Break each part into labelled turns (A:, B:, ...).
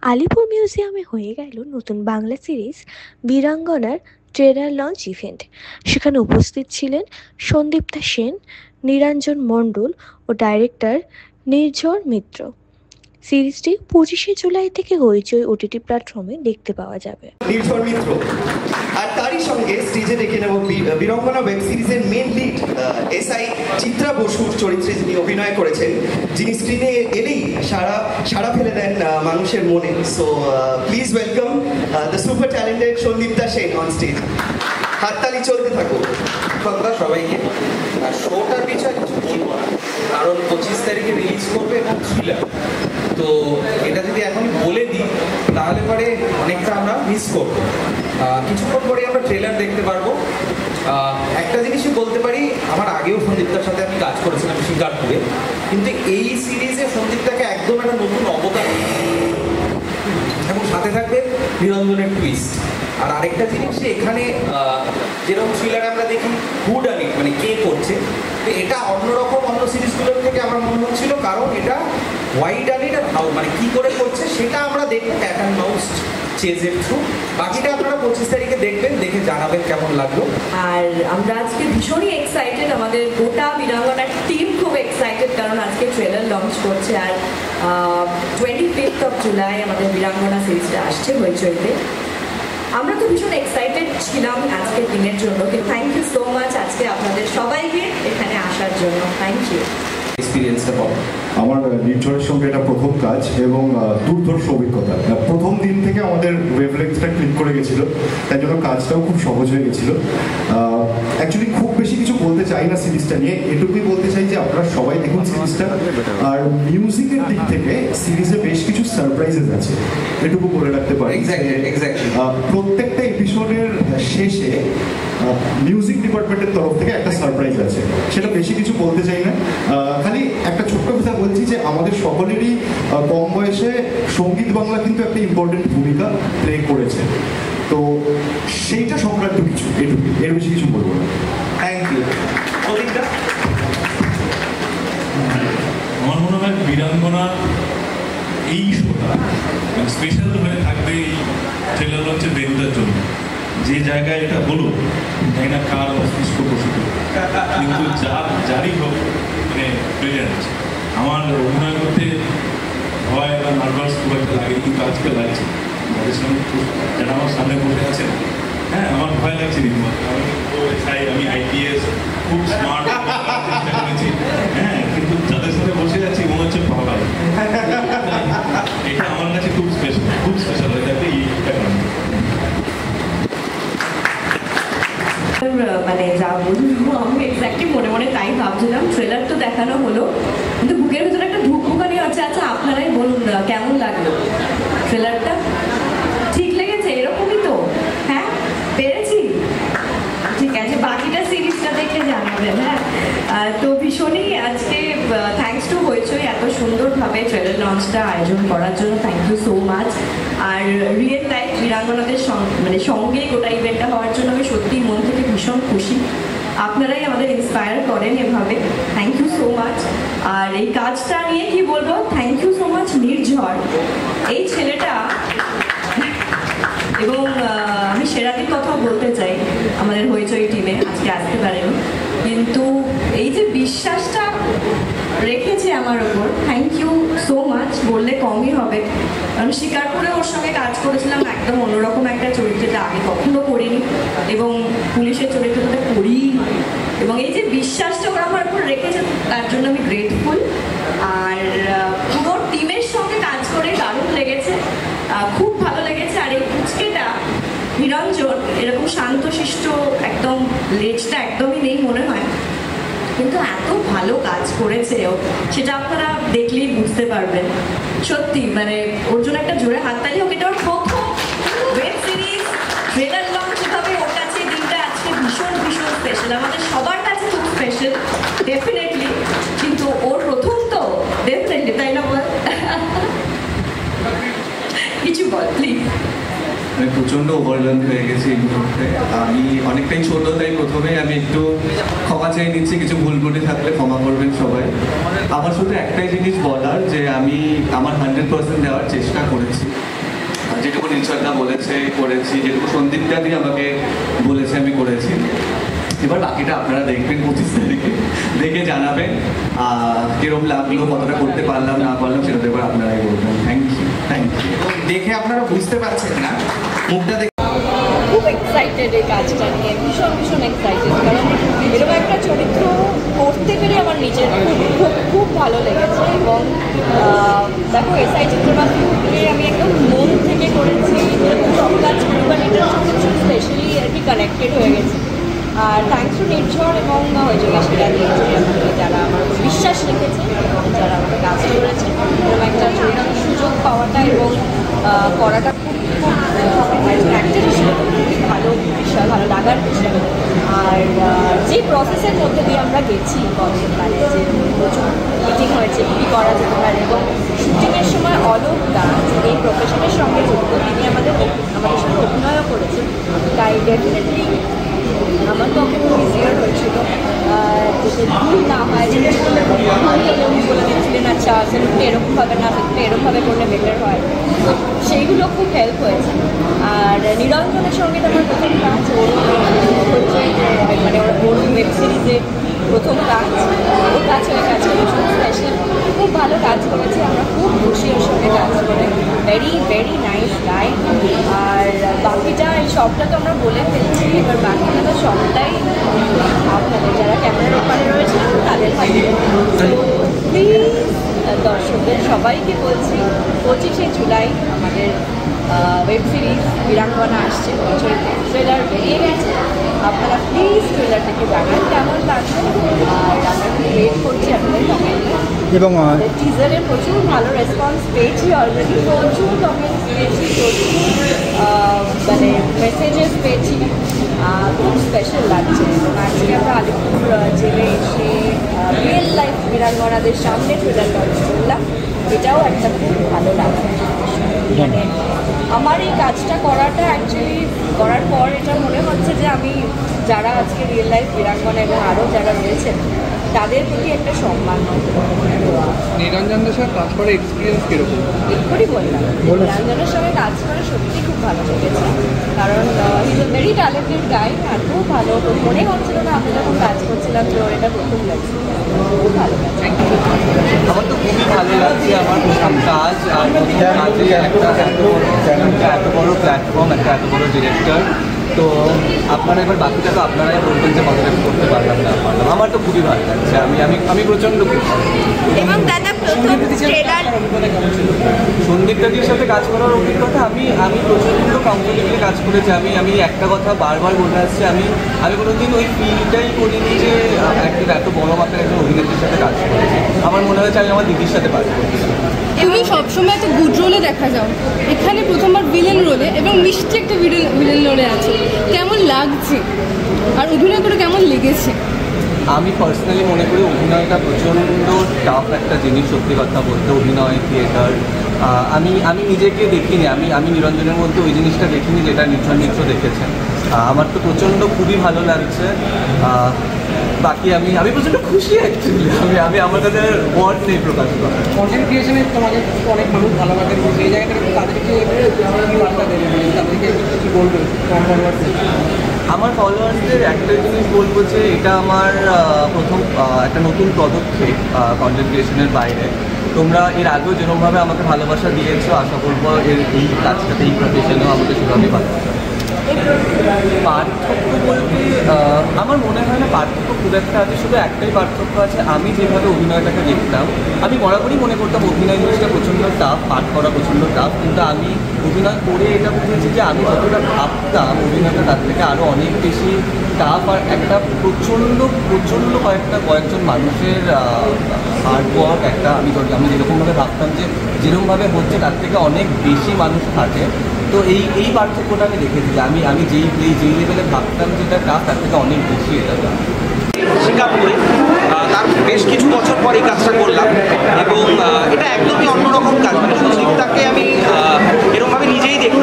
A: আলিপুর মিউজিয়ামে হয়ে গেল নতুন বাংলা সিরিজ বীরাঙ্গনার ট্রেলার লঞ্চ ইভেন্ট। সেখানে উপস্থিত ছিলেন সন্দীপ্তা সেন, নিরঞ্জন মণ্ডল ও ডাইরেক্টর নির্ঝর মিত্র। সিরিজটি 25শে জুলাই থেকে হইচই ওটিটি প্ল্যাটফর্মে দেখতে পাওয়া যাবে।
B: নির্ঝর মিত্র আর তারই সঙ্গে স্টেজে ডেকে নেব বীরাঙ্গনা ওয়েব সিরিজের মেন লিড এসআই চিত্রা বসুর চরিত্রে যিনি অভিনয় করেছেন, যিনি স্ক্রিনে এলেই সারা ফেলে দেন মানুষের মনে। So please welcome the super talented Sandipta Sen on stage. হাততালি চলতে থাকুক।
C: সবাইকে আর শোটার বিষয়ে কিছু বলবো না, কারণ 25 তারিখে রিলিজ করবে এবং থ্রিলার। তো এটা যদি এখন বলে দিই তাহলে পরে অনেকটা আমরা মিস করবো। কিছুক্ষণ পরে আমরা ট্রেলার দেখতে পারবো। একটা জিনিসই বলতে পারি, আমার আগেও সন্দীপ্তার সাথে আমি কাজ করেছিলাম শিকারপুরে, কিন্তু এই সিরিজে সন্দীপ্তাকে একদম একটা নতুন অবদান এবং সাথে থাকবে নিরঞ্জনের টুইস্ট। আর আরেকটা জিনিস, এখানে যেরকম থ্রিলার আমরা দেখি হু ডান ইট, মানে কে করছে, তো এটা অন্যরকম অন্য সিরিজগুলোর থেকে আমার মনে হচ্ছিল, কারণ এটা why done it R how, মানে কি করে করছে সেটা আমরা দেখবো ক্যাট অ্যান্ড মাউস চেজের থ্রু। বাকিটা আপনারা 25 তারিখে দেখবেন, দেখে জানাবেন কেমন লাগলো।
D: আর আমরা আজকে ভীষণই এক্সাইটেড, আমাদের গোটা বীরাঙ্গনার টিম খুব এক্সাইটেড, কারণ আজকে ট্রেলার লঞ্চ করছে। আর 25 জুলাই আমাদের বীরাঙ্গনা সিরিজটা আসছে হইচইতে। আমরা তো ভীষণ এক্সাইটেড ছিলাম আজকের দিনের জন্য। থ্যাংক ইউ সো মাচ আজকে আপনাদের সবাইকে এখানে আসার জন্য। Thank you.
C: এক্সপিরিয়েন্সটা পাবো।
E: আমার নির্ঝরের সঙ্গে এটা প্রথম কাজ এবং দুর্ধর্ষ অভিজ্ঞতা। প্রথম দিন থেকে আমাদের ওয়েভলেন্থটা ক্লিক করে গেছিলো, তাই জন্য কাজটাও খুব সহজ হয়ে গেছিলো। অ্যাকচুয়ালি খুব বেশি কিছু বলতে চাই না সিরিজটা নিয়ে, এটুকুই বলতে চাই যে আপনারা সবাই দেখুন সিরিজটা। আর মিউজিকের দিক থেকে সিরিজে বেশ কিছু সারপ্রাইজেস আছে, এটুকু বলে রাখতে পারি। প্রত্যেকটা এপিসোডের শেষে মিউজিক ডিপার্টমেন্টের তরফ থেকে একটা সারপ্রাইজ আছে, সেটা বেশি কিছু বলতে চাই না। খালি একটা ছোট্ট কথা বলছি যে আমাদের সকলেরই কম বয়সে সঙ্গীত বাংলা কিন্তু একটা ইম্পর্টেন্ট ভূমিকা প্লে করেছে, তো সেইটা সংক্রান্ত কিছু, এটুকু, এর বেশি কিছু বলবো না।
C: Thank you.
F: আমার মনে হয় বীরাঙ্গনা এই শোটা স্পেশাল হয়ে থাকবে এই ট্রেলার লঞ্চের বেরুটার জন্য। যে জায়গায় এটা হলো, জানি না কার মস্তিষ্ক প্রসূত, কিন্তু যারই হোক মানে ব্রিলিয়ান্ট। আমার অভিনয় করতে ভয় বা নার্ভাস খুব একটা লাগে, কিন্তু আজকে লাগছে। যাদের সঙ্গে যারা আমার সামনে বসে আছেন, হ্যাঁ আমার ভয় লাগছে রীতিমতো। আমি আইপিএস খুব স্মার্ট করেছি, হ্যাঁ, কিন্তু যাদের সাথে বসে আছি মনে হচ্ছে ভালো। এটা আমার কাছে খুব স্পেশাল হয়ে থাকবে এই কারণে।
D: মানে যা বলবো আমি এক্স্যাক্টলি মনে মনে তাই ভাবছিলাম। ট্রেলার তো দেখানো হলো, কিন্তু বুকের ভিতরে একটা ধুকধুকানি আছে। আচ্ছা আপনারাই বলুন কেমন লাগলো ট্রেলারটা? ঠিক লেগেছে? এরকমই তো? হ্যাঁ, পেরেছি? ঠিক আছে, বাকিটা সিরিজটা দেখে জানাবেন। হ্যাঁ, তো ভীষণই আজকে থ্যাঙ্কস টু হইচই এত সুন্দরভাবে ট্রেলার লঞ্চটা আয়োজন করার জন্য। Thank you so much. আর রিয়েল লাইফ বীরাঙ্গনাদের মানে সঙ্গে গোটা ইভেন্টটা হওয়ার জন্য আমি সত্যিই মন থেকে ভীষণ খুশি। আপনারাই আমাদের ইন্সপায়ার করেন এভাবে। Thank you so much. আর এই কাজটা নিয়ে কি বলবো, thank you so much Nirjhar. এই ছেলেটা, এবং আমি সেরাটির কথাও বলতে চাই, আমাদের হইচই টিমে আজকে আসতে পারেনি, কিন্তু এই যে বিশ্বাসটা রেখেছে আমার ওপর, থ্যাংক ইউ সো মাচ বললে কমই হবে। কারণ শিকারপুরে ওর সঙ্গে কাজ করেছিলাম একদম অন্যরকম একটা চরিত্রটা আগে কখনো করিনি, এবং পুলিশের চরিত্রটা করিই, এবং এই যে বিশ্বাসটা ওরা আমার উপর রেখেছে তার জন্য আমি গ্রেটফুল। আর পুরো টিমের সঙ্গে কাজ করে দারুণ লেগেছে, খুব ভালো লেগেছে। আর এই পুচকেটা নিরঞ্জন এরকম শান্তশিষ্ট, একদম লেজটা একদমই নেই মনে হয়, কিন্তু এত ভালো কাজ করেছে ও, সেটা আপনারা দেখলেই বুঝতে পারবেন। সত্যি মানে ওর জন্য একটা জোরে হাততালি হোক। এটা ওর প্রথম ওয়েব সিরিজ ট্রেলার লঞ্চ, তবে ওর কাছে দিনটা আজকে ভীষণ ভীষণ স্পেশাল, আমাদের সবার কাছে খুব স্পেশাল ডেফিনেটলি, কিন্তু ওর প্রথম তো ডেফিনেটলি, তাই না বল? কিছু বল প্লিজ।
G: আমি প্রচণ্ড ওভারওয়েলম হয়ে গেছি এই মুহূর্তে। আমি অনেকটাই ছোট, তাই প্রথমেই আমি একটু ক্ষমা চেয়ে নিচ্ছি, কিছু ভুল ত্রুটি থাকলে ক্ষমা করবেন সবাই। আমার শুধু একটাই জিনিস বলার, যে আমি আমার 100% দেওয়ার চেষ্টা করেছি। যেটুকু নির্ঝরদা বলেছে করেছি, যেটুকু সন্দীপদা দিয়ে আমাকে বলেছে আমি করেছি। এবার বাকিটা আপনারা দেখবেন 25 তারিখে, দেখে জানাবেন কিরকম লাগলো, কতটা করতে পারলাম না পারলাম, সেটা এবার আপনারাই বলবেন। Thank you.
C: দেখে আপনারা বুঝতে পারছেন না, মুখটা দেখে
D: খুব এক্সাইটেড এই কাজটা নিয়ে, ভীষণ ভীষণ এক্সাইটেড। কারণ এরকম একটা চরিত্র করতে পেরে আমার নিজের খুব খুব ভালো লেগেছে। এবং দেখো এসআই চিত্রনাথকে আমি একদম মন থেকে করেছি, যেরকম সব কাজ করি, বাট এটার সঙ্গে খুব স্পেশালি আর কি কানেক্টেড হয়ে গেছি। আর থ্যাংকস টু নির্ঝর এবং যারা আমার বিশ্বাস রেখেছে, যারা আমাকে কাজ করেছে, এরকম একটা সুযোগ পাওয়াটা এবং করাটা খুব একজন অ্যাক্টর হিসেবে খুবই ভালো বিষয়, ভালো লাগার বিষয়। আর যে প্রসেসের মধ্যে দিয়ে আমরা গেছি, মানে যে প্রচুর মিটিং হয়েছে কী করা যেতে পারে, এবং শুটিংয়ের সময় অলোক দাস এই প্রফেশনের সঙ্গে যুক্ত, তিনি আমাদের সঙ্গে অভিনয়ও করেছেন। তাই ডেফিনেটলি আমার পক্ষে খুব ইজিয়ার হয়েছিল, যাতে ভুল না হয়। উনি বলে দিচ্ছিলেন আচ্ছা সেলুটটা এরকমভাবে না, সেলুটটা এরকমভাবে করলে বেটার হয়, তো সেইগুলো খুব হেল্প হয়েছে। আর নিরঞ্জনের সঙ্গে আমার প্রথম কাজ, ওর হচ্ছে মানে ওর ওয়েব সিরিজে প্রথম কাজ, ওর কাজ হয়ে গেছে ভীষণ স্পেশাল, খুব ভালো কাজ করেছে। আমরা খুব খুশি ওর সঙ্গে কাজ করে, ভেরি ভেরি নাইস গাই। আর বাকিটা এই সবটা তো আমরা বলে ফেলছি, এবার বাকিটা তো সবটাই আপনাদের যারা ক্যামেরার ওপারে রয়েছে তাদের ভালো। প্লিজ দর্শকদের সবাইকে বলছি, 25শে জুলাই আমাদের ওয়েব সিরিজ বীরাঙ্গনা আসছে, ট্রেলার বেরিয়ে গেছে। আপনারা প্লিজ ট্রেলার থেকে জানান কেমন লাগবে, আর আমরা খুব ওয়েট করছি আপনাদের কমেন্ট। এবং টিজারে প্রচুর ভালো রেসপন্স পেয়েছি, অলরেডি প্রচুর কমেন্টস পেয়েছি, প্রচুর মানে মেসেজেস পেয়েছি, খুব স্পেশাল লাগছে। এবং আজকে আমরা আলিপুর জেলে এসে রিয়েল লাইফ বীরাঙ্গনাদের সামনে ট্রেলার লঞ্চ করলাম, এটাও একটা খুব ভালো লাগছে। মানে আমার এই কাজটা করাটা অ্যাকচুয়ালি করার পর এটা মনে হচ্ছে যে আমি যারা আজকে রিয়েল লাইফ বীরাঙ্গনা এবং আরও যারা রয়েছেন তাদের প্রতি একটা সম্মান দেওয়া।
H: নিরঞ্জনদের সঙ্গে কাজ করার এক্সপিরিয়েন্স কীরকম?
D: এক্ষুনি বললাম, নিরঞ্জনের সঙ্গে কাজ করে সত্যি খুব ভালো লেগেছে, কারণ ইজ এ ভেরি ট্যালেন্টেড গাই, আর খুব ভালো। মনে হচ্ছিল না আমি যখন কাজ করছিলাম যে ওর এটা প্রথম লাগছে, খুব ভালো লাগছে।
G: আমার তো খুবই ভালো লাগছে আমার কাজ, আর কাজে একটা এত বড় প্ল্যাটফর্ম, একটা এত বড় ডিরেক্টর। তো আপনারা এবার বাকিটা তো আপনারাই বলবেন যে কতটা করতে পারলাম না পারলাম। আমার তো খুবই ভালো লাগছে, আমি প্রচণ্ড খুশি।
D: এবং দাদা প্রথম ট্রেলার
G: সন্দীপদাদির সাথে কাজ করার অভিজ্ঞতা, আমি প্রচণ্ড কমফোর্টেবলি কাজ করেছি। আমি একটা কথা বারবার বলে আসছি, আমি কোনোদিন ওই ফিলটাই করিনি যে একটা এত বড় মাপের একটা অভিনেত্রীর সাথে কাজ করেছি। আমার মনে হয়েছে আমি আমার দিদির সাথে কাজ করছি।
I: তুমি সবসময় একটা গুড রোলে দেখা যাও, এখানে প্রথমবার ভিলেন রোলে, এবং মিষ্টি একটা ভিলেন রোলে আছে, কেমন লাগছে আর অভিনয় করে কেমন লেগেছে?
G: আমি পার্সোনালি মনে করি অভিনয়টা প্রচণ্ড টাফ একটা জিনিস, সত্যি কথা বলতে। অভিনয়, থিয়েটার, আমি নিজেকে দেখিনি, আমি নিরঞ্জনের মধ্যে ওই জিনিসটা দেখিনি যেটা নির্ঝর দেখেছেন। আমার তো প্রচণ্ড খুবই ভালো লাগছে। বাকি আমি প্রচণ্ড খুশি অ্যাকচুয়ালি। আমি আমার কাছে ওয়ার্ড নেই প্রকাশ করা।
H: কন্টেন্ট ক্রিয়েশনে তোমাকে অনেক মানুষ ভালোবাসে, এই জায়গাটা তাদেরকে কী বার্তা দেবে, তাদেরকে কী বলবে
G: আমার ফলোয়ার্সদের একটা জিনিস বলবো যে এটা আমার প্রথম একটা নতুন পদক্ষেপ কন্টেন্ট ক্রিয়েশনের বাইরে। তোমরা এর আগেও যেরকমভাবে আমাকে ভালোবাসা দিয়েছো, আশা করবো এই কাজটাতে, এই প্রফেশনেও আমাকে সেভাবেই ভালোবাসা। পার্থক্য বলতে আমার মনে হয় না পার্থক্য খুব একটা আছে, শুধু একটাই পার্থক্য আছে। আমি যেভাবে অভিনয়টাকে দেখতাম, আমি বরাবরই মনে করতাম অভিনয় জিনিসটা প্রচণ্ড টাফ, পাঠ করা প্রচণ্ড টাফ, কিন্তু আমি অভিনয় করে এটা বুঝেছি যে আমি যতটা ভাবতাম অভিনয়টা তার থেকে আরও অনেক বেশি টাফ, আর একটা প্রচণ্ড কয়েকজন মানুষের হার্ডওয়ার্ক একটা, আমি যেরকমভাবে ভাবতাম যে যেরকমভাবে হচ্ছে তার থেকে অনেক বেশি মানুষ থাকে। তো এই পার্থক্যটা আমি দেখেছি যে আমি যেই লেভেলে ভাবতাম যে এটা টাফ, তার থেকে অনেক বেশি এটা
C: সিঙ্গাপুরে তার বেশ কিছু বছর পর এই কাজটা করলাম, এবং এটা একদমই অন্যরকম কাজ। মানে সন্দীপদাকে আমি এরকমভাবে নিজেই দেখি,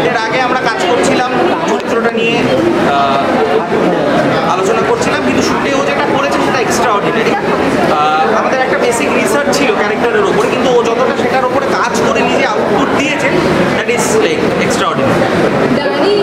C: এর
J: আউটপুট দিয়েছে that is like extraordinary.
I: ডানি